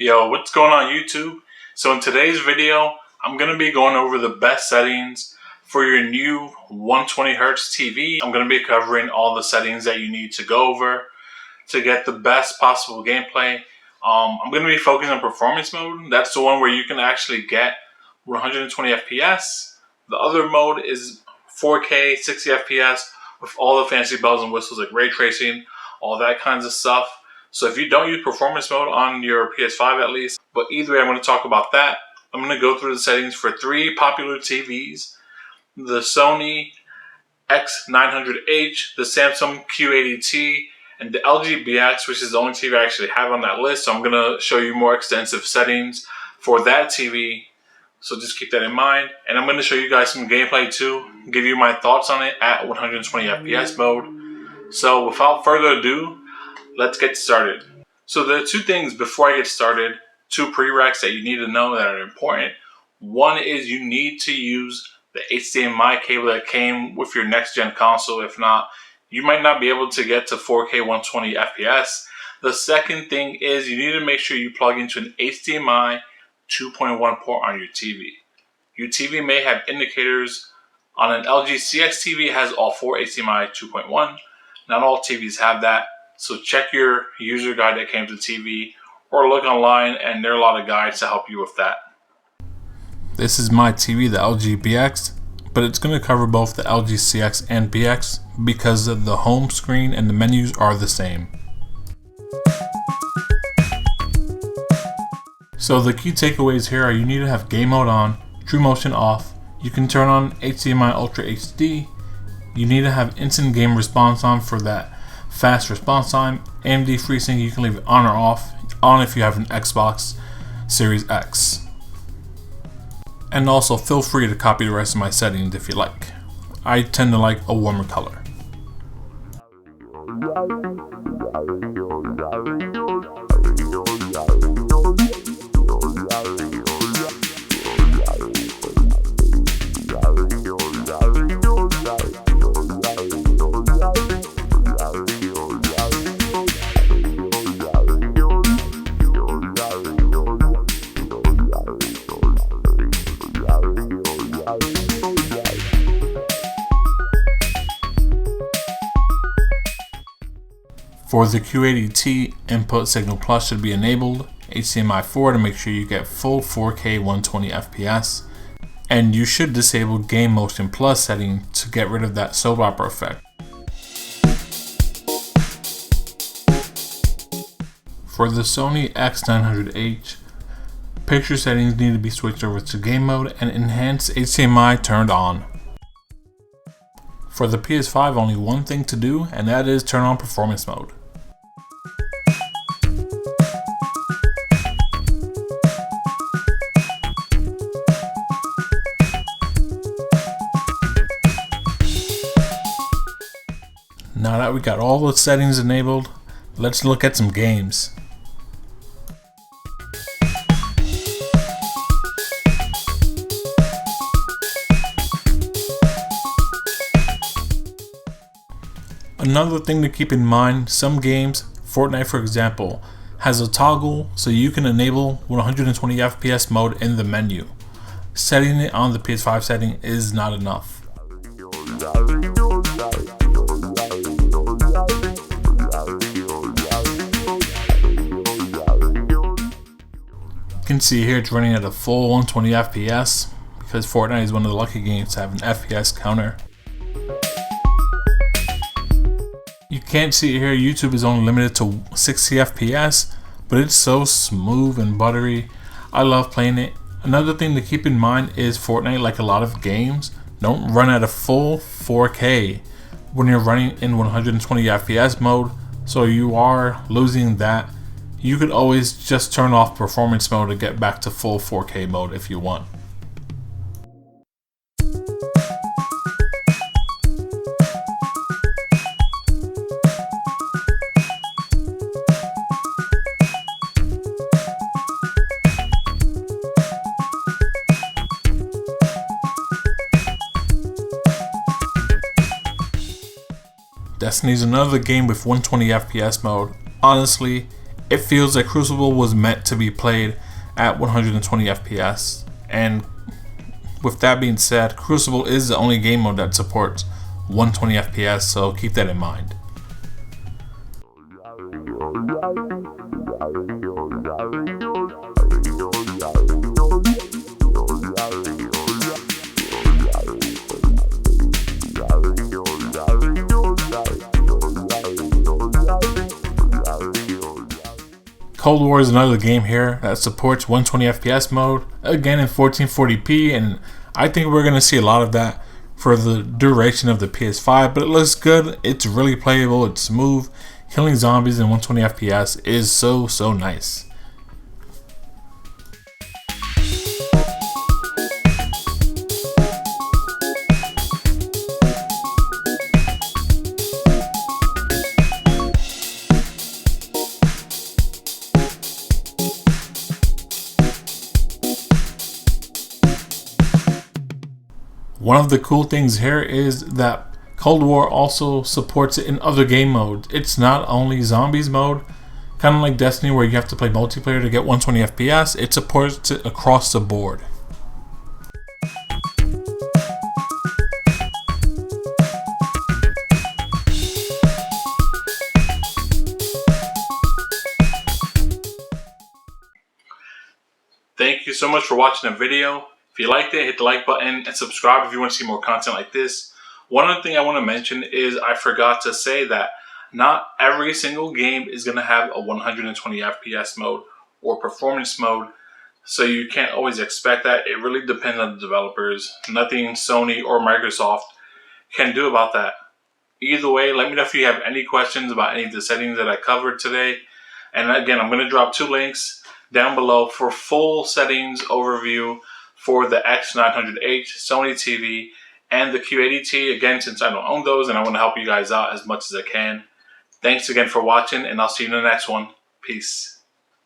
Yo, what's going on YouTube? So in today's video, I'm going to be going over the best settings for your new 120Hz TV. I'm going to be covering all the settings that you need to go over to get the best possible gameplay. I'm going to be focusing on performance mode. That's the one where you can actually get 120 FPS. The other mode is 4K 60 FPS with all the fancy bells and whistles like ray tracing, all that kinds of stuff. So if you don't use performance mode on your PS5 at least, but either way I'm going to talk about that. I'm going to go through the settings for three popular TVs: the Sony X900H, the Samsung Q80T, and the LG BX, which is the only TV I actually have on that list. So I'm going to show you more extensive settings for that TV. So just keep that in mind. And I'm going to show you guys some gameplay too, give you my thoughts on it at 120 FPS mode. So without further ado, let's get started. So there are two things before I get started, two prereqs that you need to know that are important. One is you need to use the HDMI cable that came with your next gen console. If not, you might not be able to get to 4K 120 FPS. The second thing is you need to make sure you plug into an HDMI 2.1 port on your TV. Your TV may have indicators. On an LG CX TV, it has all four HDMI 2.1. Not all TVs have that. So check your user guide that came to the TV or look online, and there are a lot of guides to help you with that. This is my TV, the LG BX, but it's going to cover both the LG CX and BX because the home screen and the menus are the same. So the key takeaways here are you need to have game mode on, True Motion off, you can turn on HDMI Ultra HD, you need to have instant game response on for that fast response time. AMD FreeSync you can leave it on or off. On if you have an Xbox Series X. And also feel free to copy the rest of my settings if you like. I tend to like a warmer color. For the Q80T, input signal plus should be enabled, HDMI 4 to make sure you get full 4K 120 FPS, and you should disable Game Motion Plus setting to get rid of that soap opera effect. For the Sony X900H, picture settings need to be switched over to game mode and enhanced HDMI turned on. For the PS5, only one thing to do, and that is turn on performance mode. Now that we got all the settings enabled, let's look at some games. Another thing to keep in mind, some games, Fortnite for example, has a toggle so you can enable 120 FPS mode in the menu. Setting it on the PS5 setting is not enough. You can see here it's running at a full 120 FPS because Fortnite is one of the lucky games to have an FPS counter. You can't see it here, YouTube is only limited to 60 FPS, but it's so smooth and buttery. I love playing it. Another thing to keep in mind is Fortnite, like a lot of games, don't run at a full 4K when you're running in 120 FPS mode, so you are losing that. You could always just turn off performance mode to get back to full 4K mode if you want. Destiny's another game with 120 FPS mode. Honestly, it feels like Crucible was meant to be played at 120 FPS. And with that being said, Crucible is the only game mode that supports 120 FPS, so keep that in mind. Cold War is another game here that supports 120 FPS mode, again in 1440p, and I think we're going to see a lot of that for the duration of the PS5, but it looks good, it's really playable, it's smooth. Killing zombies in 120 FPS is so nice. One of the cool things here is that Cold War also supports it in other game modes. It's not only zombies mode, kind of like Destiny where you have to play multiplayer to get 120 FPS, it supports it across the board. Thank you so much for watching the video. If you liked it, hit the like button and subscribe if you want to see more content like this. One other thing I want to mention is I forgot to say that not every single game is going to have a 120 FPS mode or performance mode, so you can't always expect that. It really depends on the developers. Nothing Sony or Microsoft can do about that. Either way, let me know if you have any questions about any of the settings that I covered today. And again, I'm going to drop 2 links down below for full settings overview for the X900H Sony TV and the Q80T. Again, since I don't own those and I want to help you guys out as much as I can. Thanks again for watching, and I'll see you in the next one. Peace.